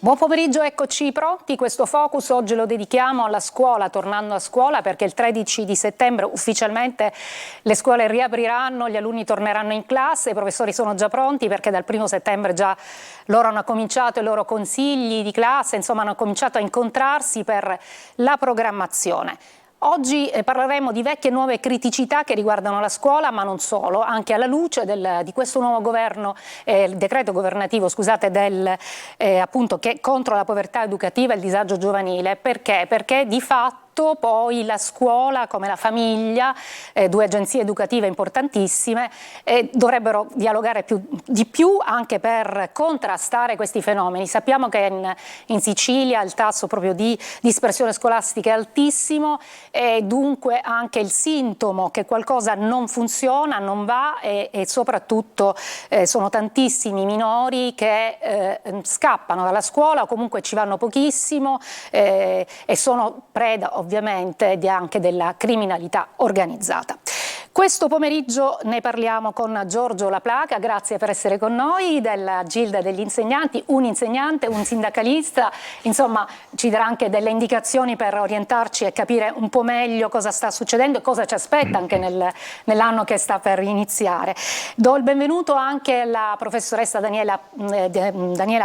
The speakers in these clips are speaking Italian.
Buon pomeriggio, eccoci pronti. Questo focus oggi lo dedichiamo alla scuola, tornando a scuola, perché il 13 di settembre ufficialmente le scuole riapriranno, gli alunni torneranno in classe, i professori sono già pronti perché dal 1° settembre già loro hanno cominciato i loro consigli di classe, insomma hanno cominciato a incontrarsi per la programmazione. Oggi parleremo di vecchie e nuove criticità che riguardano la scuola, ma non solo, anche alla luce di questo nuovo governo, il decreto governativo, scusate, appunto che contro la povertà educativa e il disagio giovanile. Perché? Perché di fatto poi la scuola, come la famiglia, due agenzie educative importantissime, dovrebbero dialogare di più anche per contrastare questi fenomeni. Sappiamo che in Sicilia il tasso proprio di dispersione scolastica è altissimo e dunque anche il sintomo che qualcosa non funziona, non va e soprattutto sono tantissimi minori che scappano dalla scuola o comunque ci vanno pochissimo e sono preda ovviamente anche della criminalità organizzata. Questo pomeriggio ne parliamo con Giorgio La Placa, grazie per essere con noi, della Gilda degli Insegnanti, un insegnante, un sindacalista, insomma ci darà anche delle indicazioni per orientarci e capire un po' meglio cosa sta succedendo e cosa ci aspetta anche nell'anno che sta per iniziare. Do il benvenuto anche alla professoressa Daniela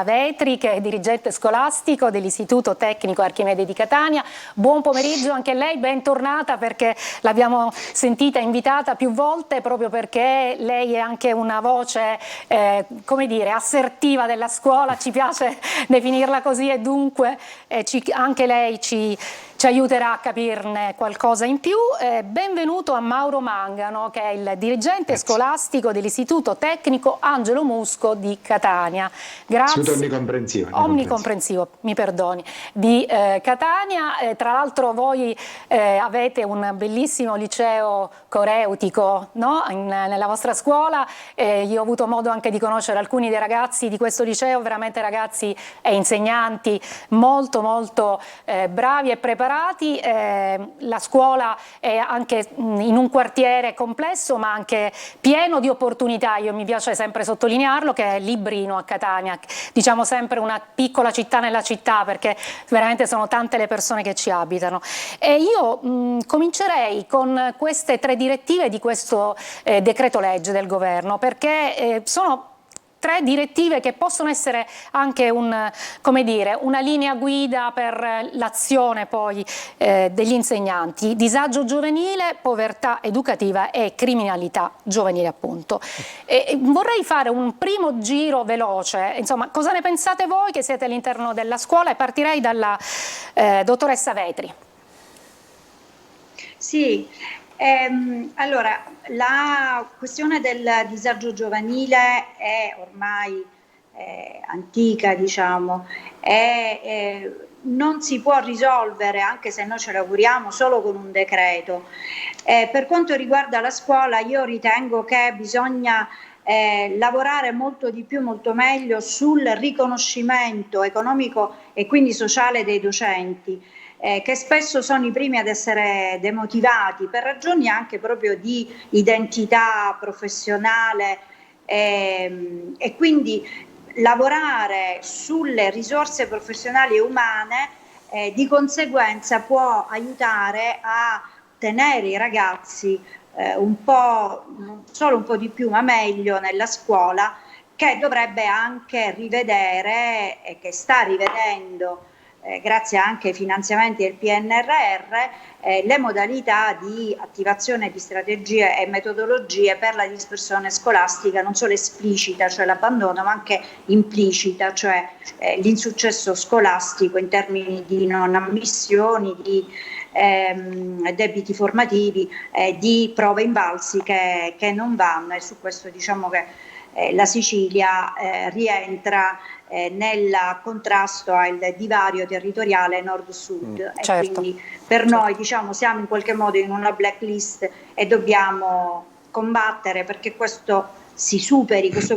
Vetri, che è dirigente scolastico dell'Istituto Tecnico Archimede di Catania. Buon pomeriggio anche a lei, bentornata, perché l'abbiamo sentita invitata più volte proprio perché lei è anche una voce, come dire, assertiva della scuola, ci piace definirla così e dunque anche lei ci aiuterà a capirne qualcosa in più. Benvenuto a Mauro Mangano, che è il dirigente scolastico dell'Istituto Tecnico Angelo Musco di Catania. Grazie. Omnicomprensivo, mi perdoni, di Catania. Tra l'altro voi avete un bellissimo liceo coreutico, no? Nella vostra scuola. Io ho avuto modo anche di conoscere alcuni dei ragazzi di questo liceo, veramente ragazzi e insegnanti molto molto bravi e preparati. La scuola è anche in un quartiere complesso ma anche pieno di opportunità. Mi piace sempre sottolinearlo, che è Librino a Catania, diciamo sempre una piccola città nella città, perché veramente sono tante le persone che ci abitano. E io comincerei con queste 3 direttive di questo decreto legge del governo, perché sono 3 direttive che possono essere anche come dire, una linea guida per l'azione poi degli insegnanti: disagio giovanile, povertà educativa e criminalità giovanile, appunto. Vorrei fare un primo giro veloce, insomma, cosa ne pensate voi che siete all'interno della scuola, e partirei dalla dottoressa Vetri. Sì. Allora, la questione del disagio giovanile è ormai antica, diciamo, non si può risolvere, anche se noi ce l'auguriamo, solo con un decreto. Per quanto riguarda la scuola, io ritengo che bisogna lavorare molto di più, molto meglio sul riconoscimento economico e quindi sociale dei docenti, che spesso sono i primi ad essere demotivati per ragioni anche proprio di identità professionale, e quindi lavorare sulle risorse professionali e umane di conseguenza può aiutare a tenere i ragazzi un po', non solo un po' di più, ma meglio nella scuola, che dovrebbe anche rivedere e che sta rivedendo, grazie anche ai finanziamenti del PNRR, le modalità di attivazione di strategie e metodologie per la dispersione scolastica, non solo esplicita, cioè l'abbandono, ma anche implicita, cioè l'insuccesso scolastico in termini di non ammissioni, di debiti formativi, di prove invalsi che non vanno, e su questo diciamo che la Sicilia rientra nel contrasto al divario territoriale nord-sud, certo, e quindi per noi diciamo siamo in qualche modo in una blacklist e dobbiamo combattere perché questo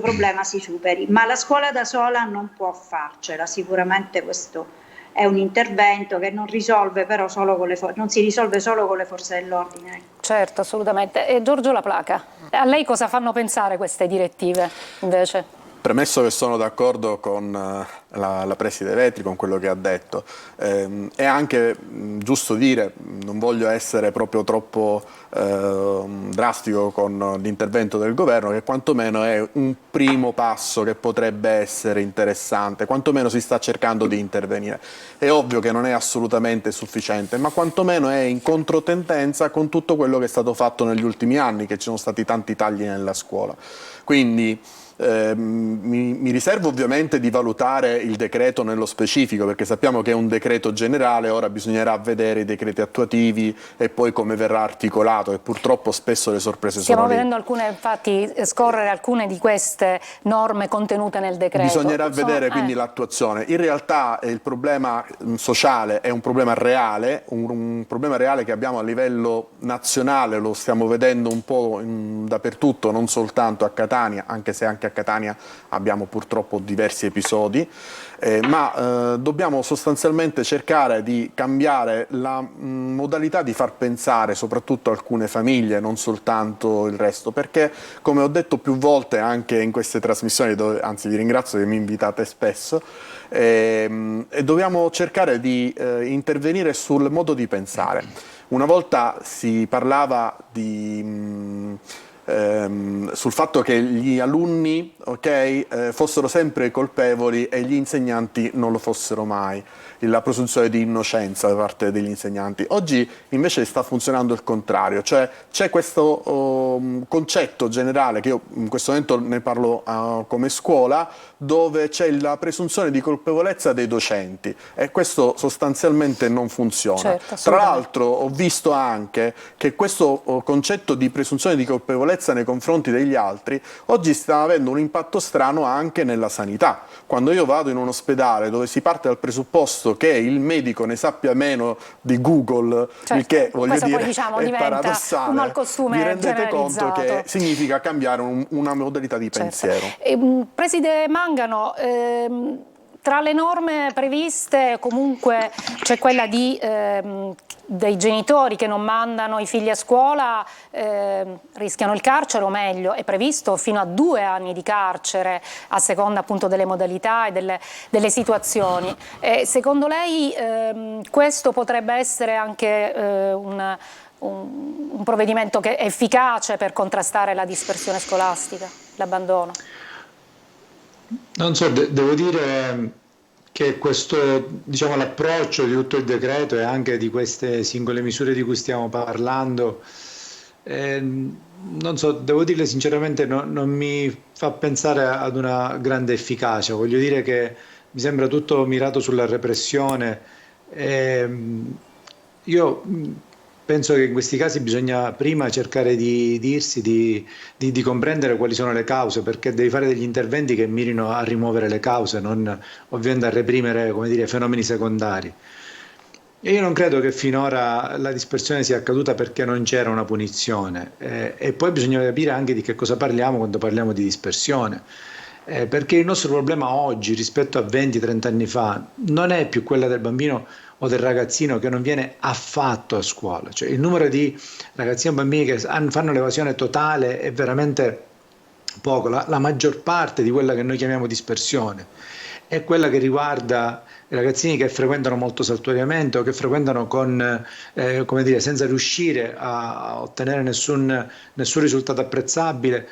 problema si superi, ma la scuola da sola non può farcela. Sicuramente questo è un intervento che non risolve però solo con non si risolve solo con le forze dell'ordine. Certo, assolutamente. E Giorgio La Placa, a lei cosa fanno pensare queste direttive invece? Premesso che sono d'accordo con la preside Vetri, con quello che ha detto, è anche giusto dire, non voglio essere proprio troppo drastico con l'intervento del governo, che quantomeno è un primo passo che potrebbe essere interessante, quantomeno si sta cercando di intervenire. È ovvio che non è assolutamente sufficiente, ma quantomeno è in controtendenza con tutto quello che è stato fatto negli ultimi anni, che ci sono stati tanti tagli nella scuola. Quindi mi riservo ovviamente di valutare il decreto nello specifico, perché sappiamo che è un decreto generale, ora bisognerà vedere i decreti attuativi e poi come verrà articolato, e purtroppo spesso le sorprese sono lì. Stiamo vedendo alcune, infatti, scorrere alcune di queste norme contenute nel decreto. Bisognerà vedere quindi l'attuazione. In realtà il problema sociale è un problema reale, un problema reale che abbiamo a livello nazionale, lo stiamo vedendo un po' dappertutto, non soltanto a Catania, anche se anche a Catania abbiamo purtroppo diversi episodi, ma dobbiamo sostanzialmente cercare di cambiare la modalità di far pensare soprattutto alcune famiglie, non soltanto il resto, perché come ho detto più volte anche in queste trasmissioni, dove, anzi vi ringrazio che mi invitate spesso, e dobbiamo cercare di intervenire sul modo di pensare. Una volta si parlava sul fatto che gli alunni fossero sempre colpevoli e gli insegnanti non lo fossero mai, la presunzione di innocenza da parte degli insegnanti. Oggi invece sta funzionando il contrario, cioè c'è questo concetto generale, che io in questo momento ne parlo come scuola, dove c'è la presunzione di colpevolezza dei docenti, e questo sostanzialmente non funziona. Certo, tra l'altro ho visto anche che questo concetto di presunzione di colpevolezza nei confronti degli altri oggi sta avendo un impatto strano anche nella sanità. Quando io vado in un ospedale dove si parte dal presupposto che il medico ne sappia meno di Google, certo, il che voglio dire, poi, diciamo, è paradossale, un malcostume vi rendete conto che generalizzato. significa cambiare una modalità di pensiero. Preside Mangano, tra le norme previste comunque c'è quella dei genitori che non mandano i figli a scuola, rischiano il carcere, o meglio è previsto fino a 2 anni di carcere a seconda appunto delle modalità e delle situazioni. Secondo lei questo potrebbe essere anche un provvedimento che è efficace per contrastare la dispersione scolastica, l'abbandono? Non so, devo dire che questo, diciamo, l'approccio di tutto il decreto e anche di queste singole misure di cui stiamo parlando, non so, devo dirle sinceramente, non mi fa pensare ad una grande efficacia. Voglio dire che mi sembra tutto mirato sulla repressione. Io penso che in questi casi bisogna prima cercare di dirsi, di comprendere quali sono le cause, perché devi fare degli interventi che mirino a rimuovere le cause, non ovviamente a reprimere, come dire, fenomeni secondari. E io non credo che finora la dispersione sia accaduta perché non c'era una punizione. E poi bisogna capire anche di che cosa parliamo quando parliamo di dispersione. Perché il nostro problema oggi rispetto a 20-30 anni fa non è più quella del bambino o del ragazzino che non viene affatto a scuola, cioè il numero di ragazzini e bambini che fanno l'evasione totale è veramente poco. La maggior parte di quella che noi chiamiamo dispersione è quella che riguarda i ragazzini che frequentano molto saltuariamente o che frequentano come dire, senza riuscire a ottenere nessun risultato apprezzabile,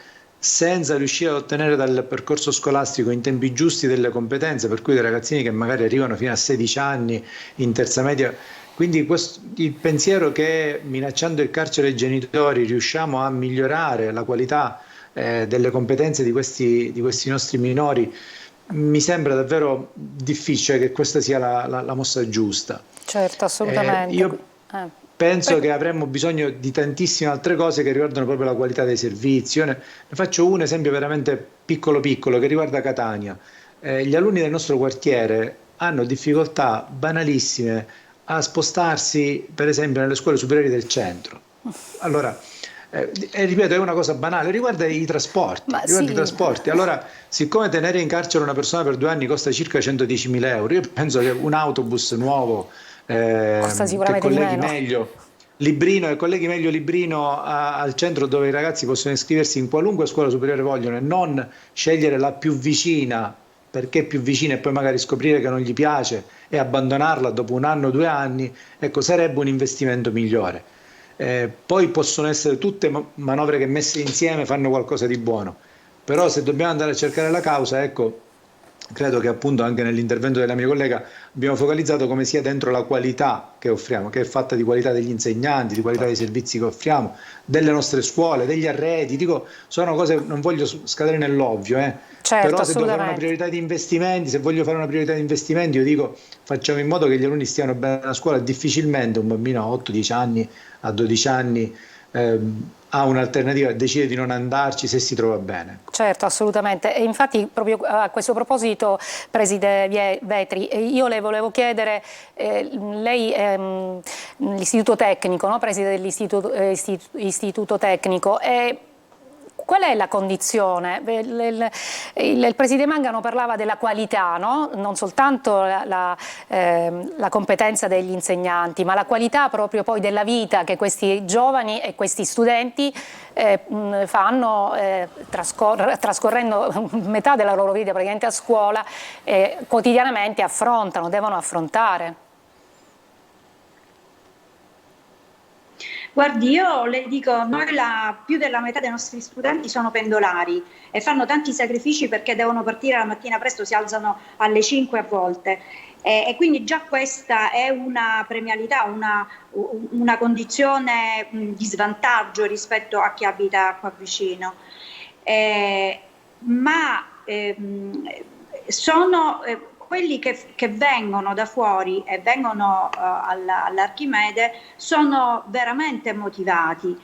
senza riuscire ad ottenere dal percorso scolastico in tempi giusti delle competenze, per cui dei ragazzini che magari arrivano fino a 16 anni in terza media. Quindi il pensiero che minacciando il carcere ai genitori riusciamo a migliorare la qualità delle competenze di questi nostri minori, mi sembra davvero difficile che questa sia la mossa giusta. Certo, assolutamente. Io penso che avremmo bisogno di tantissime altre cose che riguardano proprio la qualità dei servizi. Io ne faccio un esempio veramente piccolo che riguarda Catania. Gli alunni del nostro quartiere hanno difficoltà banalissime a spostarsi, per esempio, nelle scuole superiori del centro. Allora, e ripeto, è una cosa banale, riguarda i trasporti. I trasporti. Allora, siccome tenere in carcere una persona per 2 anni costa circa 110.000 euro, io penso che un autobus nuovo costa che sicuramente colleghi meno. meglio Librino e colleghi meglio Librino al centro dove i ragazzi possono iscriversi in qualunque scuola superiore vogliono e non scegliere la più vicina perché è più vicina e poi magari scoprire che non gli piace e abbandonarla dopo 1 anno o 2 anni, ecco, sarebbe un investimento migliore. Poi possono essere tutte manovre che messe insieme fanno qualcosa di buono, però se dobbiamo andare a cercare la causa, ecco, credo che appunto anche nell'intervento della mia collega abbiamo focalizzato come sia dentro la qualità che offriamo, che è fatta di qualità degli insegnanti, di qualità dei servizi che offriamo, delle nostre scuole, degli arredi, dico, sono cose, non voglio scadere nell'ovvio, Certo, però se devo fare una assolutamente. priorità di investimenti, se voglio fare una priorità di investimenti, io dico facciamo in modo che gli alunni stiano bene a scuola, difficilmente un bambino a 8-10 anni, a 12 anni ha un'alternativa, decide di non andarci se si trova bene. Certo, assolutamente. E infatti proprio a questo proposito, Preside Vetri, io le volevo chiedere, lei è l'istituto tecnico, no? Preside dell'istituto tecnico, qual è la condizione? Il Presidente Mangano parlava della qualità, no? Non soltanto la competenza degli insegnanti, ma la qualità proprio poi della vita che questi giovani e questi studenti fanno trascorrendo metà della loro vita praticamente a scuola, quotidianamente affrontano, devono affrontare. Guardi, io le dico, noi più della metà dei nostri studenti sono pendolari e fanno tanti sacrifici perché devono partire la mattina presto, si alzano alle 5 a volte. E quindi già questa è una premialità, una condizione di svantaggio rispetto a chi abita qua vicino. Sono quelli che vengono da fuori e vengono all'Archimede sono veramente motivati.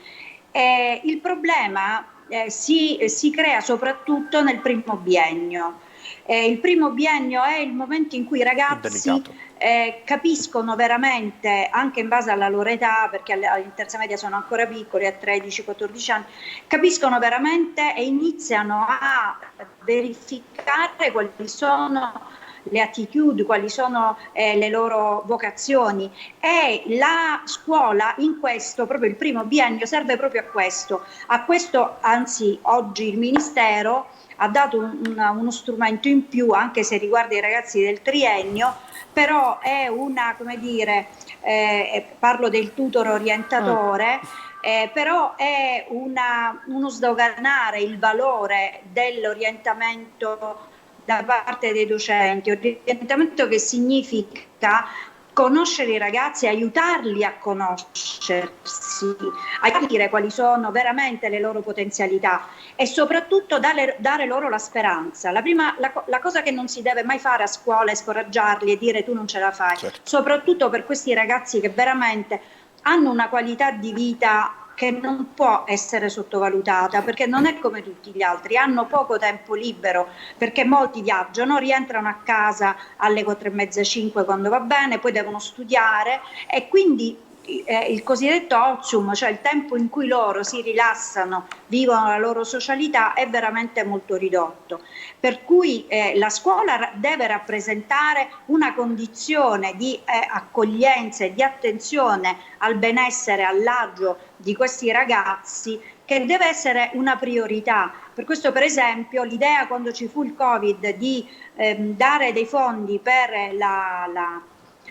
Il problema si crea soprattutto nel primo biennio. Il primo biennio è il momento in cui i ragazzi capiscono veramente, anche in base alla loro età, perché in terza media sono ancora piccoli, a 13-14 anni, capiscono veramente e iniziano a verificare quali sono le attitude, quali sono le loro vocazioni, e la scuola in questo, proprio il primo biennio, serve proprio a questo anzi oggi il Ministero ha dato uno strumento in più, anche se riguarda i ragazzi del triennio, però è una, come dire, parlo del tutor orientatore, però è uno sdoganare il valore dell'orientamento da parte dei docenti, orientamento che significa conoscere i ragazzi, aiutarli a conoscersi, a capire quali sono veramente le loro potenzialità e soprattutto dare loro la speranza. La cosa che non si deve mai fare a scuola è scoraggiarli e dire tu non ce la fai, certo. Soprattutto per questi ragazzi che veramente hanno una qualità di vita che non può essere sottovalutata, perché non è come tutti gli altri, hanno poco tempo libero, perché molti viaggiano, rientrano a casa alle 4:30, 5 quando va bene, poi devono studiare e quindi il cosiddetto ozium, cioè il tempo in cui loro si rilassano, vivono la loro socialità, è veramente molto ridotto. Per cui la scuola deve rappresentare una condizione di accoglienza e di attenzione al benessere, all'agio di questi ragazzi, che deve essere una priorità. Per questo, per esempio, l'idea quando ci fu il Covid di dare dei fondi per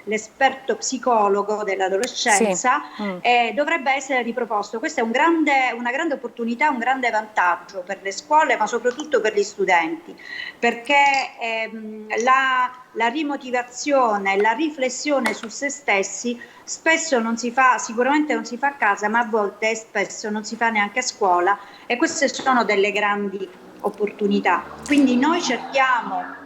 l'esperto psicologo dell'adolescenza, sì. Dovrebbe essere riproposto. Questa è una grande opportunità, un grande vantaggio per le scuole, ma soprattutto per gli studenti, perché la rimotivazione, la riflessione su se stessi spesso non si fa, sicuramente non si fa a casa, ma a volte spesso non si fa neanche a scuola, e queste sono delle grandi opportunità. Quindi noi cerchiamo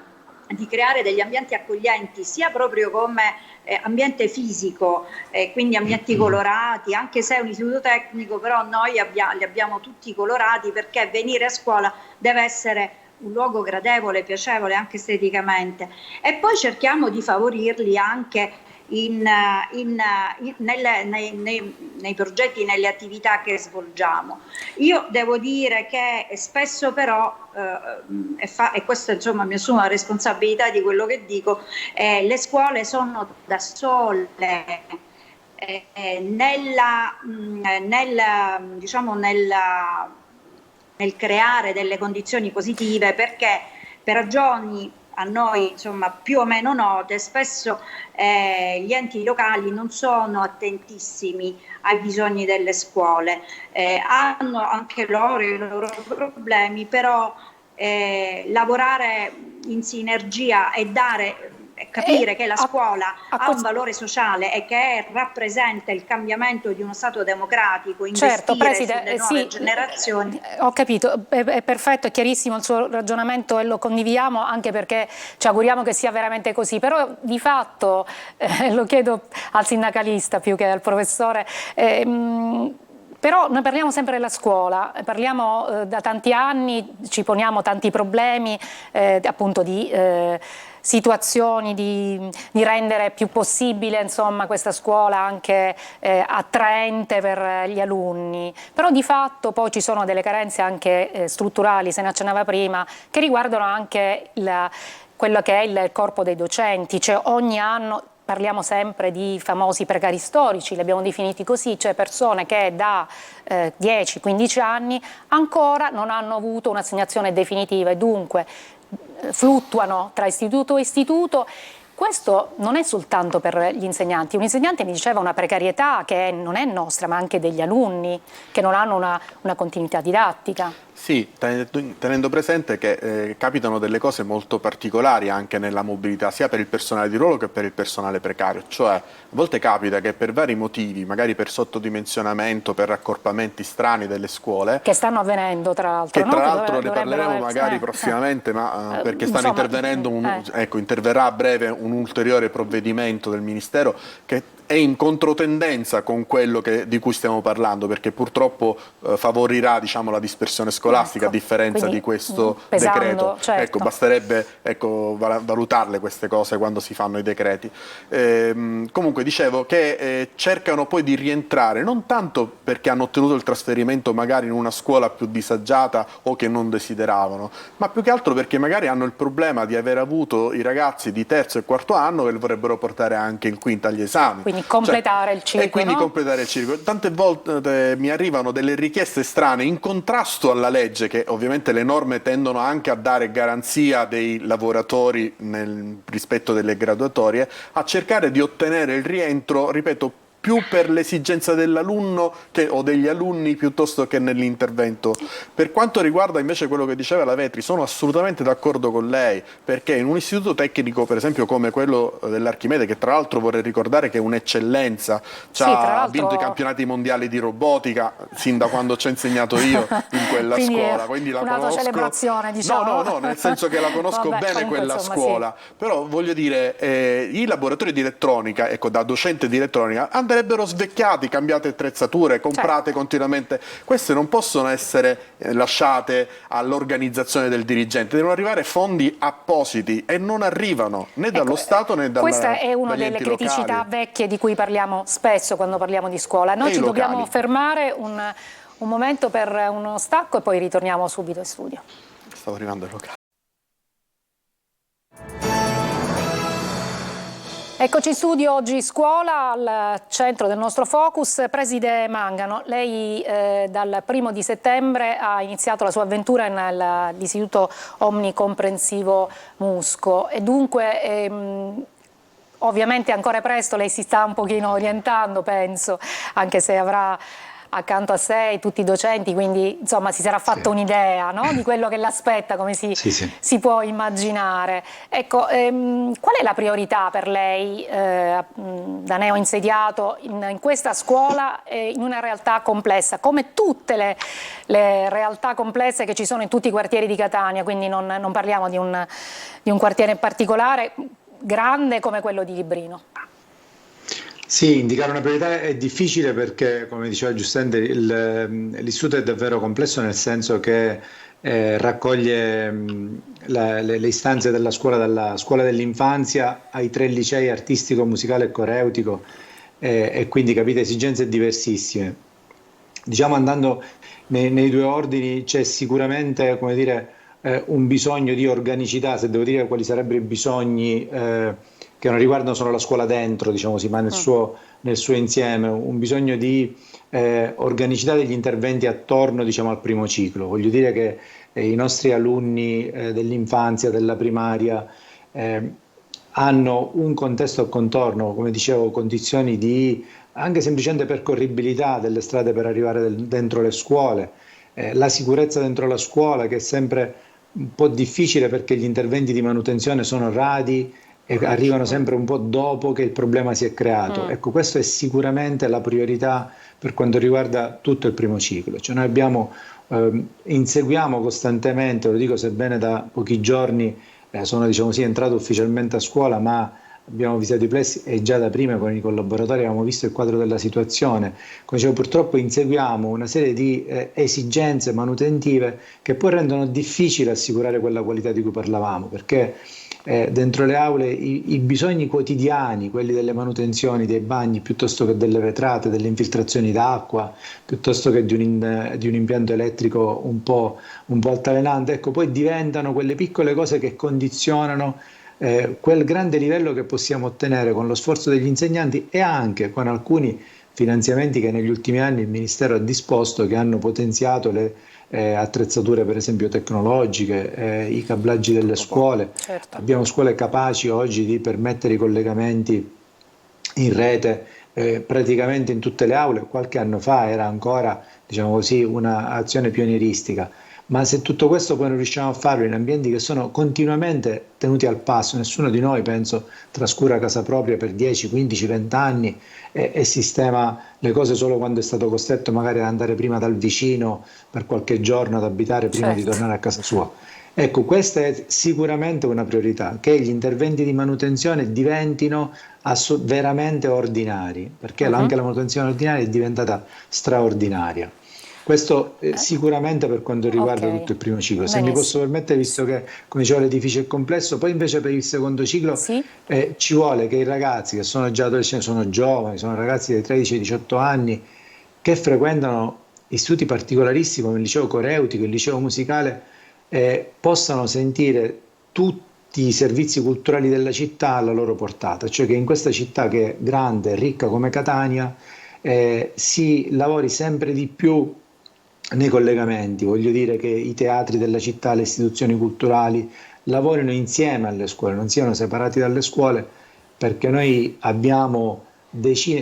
di creare degli ambienti accoglienti, sia proprio come ambiente fisico, quindi ambienti colorati, anche se è un istituto tecnico, però noi li abbiamo tutti colorati, perché venire a scuola deve essere un luogo gradevole, piacevole anche esteticamente, e poi cerchiamo di favorirli anche nei progetti, nelle attività che svolgiamo. Io devo dire che spesso però, e questo insomma mi assumo la responsabilità di quello che dico, le scuole sono da sole, diciamo, nel creare delle condizioni positive, perché per ragioni a noi insomma più o meno note, spesso gli enti locali non sono attentissimi ai bisogni delle scuole, hanno anche loro i loro problemi, però lavorare in sinergia e capire che la scuola ha un valore sociale e che rappresenta il cambiamento di uno Stato democratico, certo, investire Preside, sulle nuove sì, generazioni. ho capito, è perfetto, è chiarissimo il suo ragionamento e lo condividiamo, anche perché ci auguriamo che sia veramente così, però di fatto, lo chiedo al sindacalista più che al professore, però noi parliamo sempre della scuola, parliamo da tanti anni, ci poniamo tanti problemi appunto di situazioni, di rendere più possibile insomma, questa scuola anche attraente per gli alunni, però di fatto poi ci sono delle carenze anche strutturali, se ne accennava prima, che riguardano anche quello che è il corpo dei docenti, cioè ogni anno. Parliamo sempre di famosi precari storici, li abbiamo definiti così, cioè persone che da 10-15 anni ancora non hanno avuto un'assegnazione definitiva e dunque fluttuano tra istituto e istituto. Questo non è soltanto per gli insegnanti. Un insegnante mi diceva una precarietà che non è nostra, ma anche degli alunni che non hanno una continuità didattica. Sì, tenendo presente che capitano delle cose molto particolari anche nella mobilità, sia per il personale di ruolo che per il personale precario, cioè a volte capita che per vari motivi, magari per sottodimensionamento, per accorpamenti strani delle scuole, che stanno avvenendo tra l'altro, che tra no? l'altro ne parleremo magari prossimamente, ma perché stanno intervenendo, ecco, interverrà a breve un ulteriore provvedimento del Ministero che è in controtendenza con quello di cui stiamo parlando, perché purtroppo favorirà, diciamo, la dispersione scolastica, ecco, a differenza di questo decreto. Certo. Ecco, basterebbe valutarle queste cose quando si fanno i decreti. Comunque dicevo che cercano poi di rientrare, non tanto perché hanno ottenuto il trasferimento magari in una scuola più disagiata o che non desideravano, ma più che altro perché magari hanno il problema di aver avuto i ragazzi di terzo e quarto anno che li vorrebbero portare anche in quinta agli esami. Quindi completare il circo. E quindi completare il circo. Tante volte mi arrivano delle richieste strane in contrasto alla legge, che ovviamente le norme tendono anche a dare garanzia dei lavoratori nel rispetto delle graduatorie, a cercare di ottenere il rientro, ripeto, più per l'esigenza dell'alunno o degli alunni piuttosto che nell'intervento. Per quanto riguarda invece quello che diceva la Vetri, sono assolutamente d'accordo con lei, perché in un istituto tecnico, per esempio come quello dell'Archimede, che tra l'altro vorrei ricordare che è un'eccellenza, ha vinto i campionati mondiali di robotica sin da quando ci ho insegnato io in quella scuola, quindi la conosco. Celebrazione, diciamo. No, nel senso che la conosco bene quella scuola, sì. Però voglio dire, i laboratori di elettronica, ecco, da docente di elettronica, andrebbero svecchiati, cambiate attrezzature, comprate continuamente. Queste non possono essere lasciate all'organizzazione del dirigente, devono arrivare fondi appositi e non arrivano né dallo Stato né dagli enti locali. Questa è una delle criticità vecchie di cui parliamo spesso quando parliamo di scuola. Noi ci dobbiamo fermare un momento per uno stacco e poi ritorniamo subito in studio. Stavo arrivando ai locali. Eccoci in studio, oggi scuola, al centro del nostro focus. Preside Mangano, lei dal 1° di settembre ha iniziato la sua avventura nell'Istituto Omnicomprensivo Musco e dunque ovviamente ancora è presto, lei si sta un pochino orientando, penso, anche se avrà accanto a sé tutti i docenti, quindi insomma si sarà fatta un'idea, no? Di quello che l'aspetta, come si può immaginare. Ecco, qual è la priorità per lei da neo insediato in questa scuola in una realtà complessa, come tutte le realtà complesse che ci sono in tutti i quartieri di Catania, quindi non parliamo di un quartiere in particolare grande come quello di Librino? Sì, indicare una priorità è difficile perché, come diceva giustamente, l'istituto è davvero complesso, nel senso che raccoglie le istanze della scuola, dalla scuola dell'infanzia ai 3 licei artistico, musicale e coreutico, e quindi capite esigenze diversissime. Diciamo, andando nei 2 ordini c'è sicuramente, come dire, un bisogno di organicità. Se devo dire quali sarebbero i bisogni che non riguardano solo la scuola dentro, diciamo così, ma nel suo nel suo insieme, un bisogno di organicità degli interventi attorno, diciamo, al primo ciclo. Voglio dire che i nostri alunni dell'infanzia, della primaria, hanno un contesto a contorno, come dicevo, condizioni di anche semplicemente percorribilità delle strade per arrivare dentro le scuole, la sicurezza dentro la scuola che è sempre un po' difficile perché gli interventi di manutenzione sono radi e arrivano sempre un po' dopo che il problema si è creato. Ecco, questo è sicuramente la priorità per quanto riguarda tutto il primo ciclo. Cioè noi inseguiamo costantemente, lo dico sebbene da pochi giorni sono, diciamo così, entrato ufficialmente a scuola, ma abbiamo visitato i plessi e già da prima con i collaboratori avevamo visto il quadro della situazione. Come dicevo, purtroppo inseguiamo una serie di esigenze manutentive che poi rendono difficile assicurare quella qualità di cui parlavamo, perché dentro le aule i bisogni quotidiani, quelli delle manutenzioni dei bagni, piuttosto che delle vetrate, delle infiltrazioni d'acqua, piuttosto che di un impianto elettrico un po' altalenante, ecco, poi diventano quelle piccole cose che condizionano quel grande livello che possiamo ottenere con lo sforzo degli insegnanti e anche con alcuni finanziamenti che negli ultimi anni il Ministero ha disposto, che hanno potenziato le attrezzature per esempio tecnologiche, i cablaggi delle scuole. Certo. Abbiamo scuole capaci oggi di permettere i collegamenti in rete praticamente in tutte le aule. Qualche anno fa era ancora, diciamo così, un'azione pionieristica. Ma se tutto questo poi non riusciamo a farlo in ambienti che sono continuamente tenuti al passo, nessuno di noi, penso, trascura casa propria per 10, 15, 20 anni e sistema le cose solo quando è stato costretto magari ad andare prima dal vicino per qualche giorno ad abitare prima di tornare a casa sua. Ecco, questa è sicuramente una priorità, che gli interventi di manutenzione diventino veramente ordinari, perché anche la manutenzione ordinaria è diventata straordinaria. Questo sicuramente per quanto riguarda tutto il primo ciclo. Se mi posso permettere, visto che, come dicevo, l'edificio è complesso, poi invece per il secondo ciclo ci vuole che i ragazzi che sono già adolescenti, sono giovani, sono ragazzi dai 13 ai 18 anni, che frequentano istituti particolaristici come il liceo coreutico, il liceo musicale, possano sentire tutti i servizi culturali della città alla loro portata, cioè che in questa città che è grande e ricca come Catania si lavori sempre di più nei collegamenti. Voglio dire che i teatri della città, le istituzioni culturali lavorino insieme alle scuole, non siano separati dalle scuole, perché noi abbiamo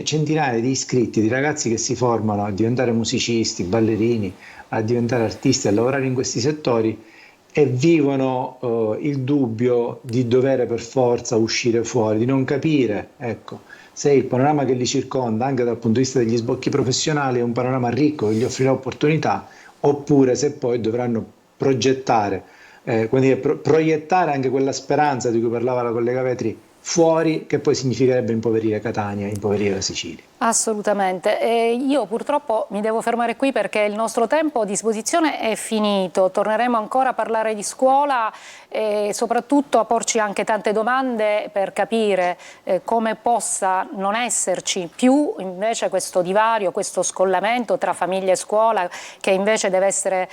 centinaia di iscritti, di ragazzi che si formano a diventare musicisti, ballerini, a diventare artisti, a lavorare in questi settori e vivono il dubbio di dover per forza uscire fuori, di non capire, ecco, se il panorama che li circonda, anche dal punto di vista degli sbocchi professionali, è un panorama ricco che gli offrirà opportunità, oppure se poi dovranno progettare, proiettare anche quella speranza di cui parlava la collega Vetri fuori, che poi significherebbe impoverire Catania e impoverire la Sicilia. Assolutamente. Io purtroppo mi devo fermare qui perché il nostro tempo a disposizione è finito. Torneremo ancora a parlare di scuola e soprattutto a porci anche tante domande per capire come possa non esserci più invece questo divario, questo scollamento tra famiglia e scuola, che invece deve essere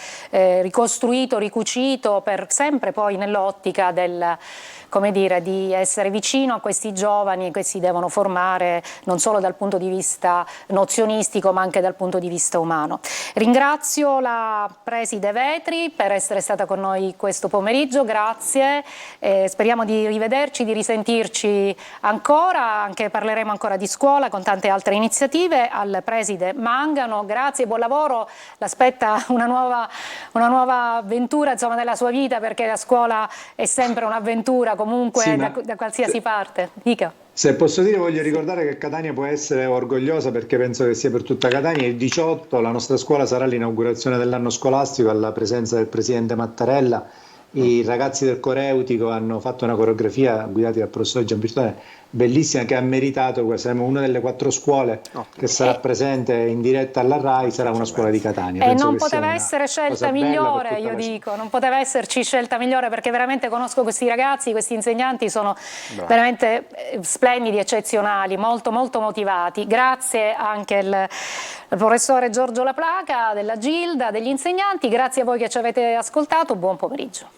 ricostruito, ricucito per sempre poi nell'ottica del, come dire, di essere vicino a questi giovani che si devono formare non solo dal punto di vista nozionistico ma anche dal punto di vista umano. Ringrazio la preside Vetri per essere stata con noi questo pomeriggio, grazie, speriamo di rivederci, di risentirci ancora, anche parleremo ancora di scuola con tante altre iniziative. Al preside Mangano, grazie, buon lavoro, l'aspetta una nuova avventura insomma nella sua vita, perché la scuola è sempre un'avventura comunque sì, da qualsiasi parte. Dica. Se posso dire, voglio ricordare che Catania può essere orgogliosa, perché penso che sia per tutta Catania. Il 18 la nostra scuola sarà l'inaugurazione dell'anno scolastico alla presenza del presidente Mattarella. I ragazzi del coreutico hanno fatto una coreografia guidati dal professor Gianvirtone bellissima, che ha meritato. Saremo una delle 4 scuole che sarà presente in diretta alla RAI, sarà una scuola di Catania. E non poteva essere scelta migliore, io dico, non poteva esserci scelta migliore, perché veramente conosco questi ragazzi, questi insegnanti sono veramente splendidi, eccezionali, molto molto motivati. Grazie anche al professore Giorgio Laplaca della Gilda degli insegnanti, grazie a voi che ci avete ascoltato, buon pomeriggio.